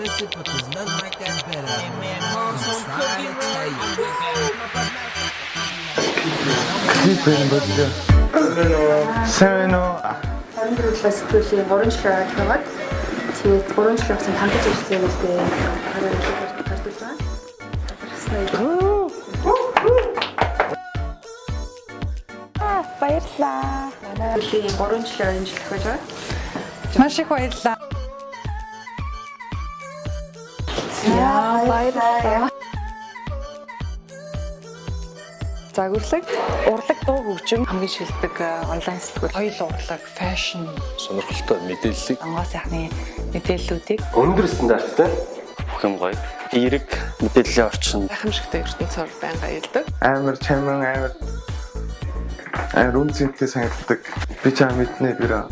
miss it, but there's nothing like that better. Hey man, mom's home cooking Сайн уу? Хоорондын сэтгүүлийн 3 жил ажиллагаад тэгээд 3 жил явсан хангаж ирсэн юм үстэй. Гардаг байна. Баярлалаа. Манай жилийн 3 жил ажиллаж байгаа. Маш их баярлалаа. Яа, баярлалаа. Загварлаг, урлаг, дуу хөгжим хамгийн шилдэг онлайн сэтгүүл. Хоёул урлаг, фэшн, сонирхолтой мэдээллийг онгоц сайхны мэдээллүүдийг өндөр стандарттай бүх юм гоё. Эерэг мэдээллийн орчин гайхамшигтай ертөнцөөр байнга аялдаг. Амар чаман амар үнцэнтэй санагддаг. Би чам мэднэ бираа.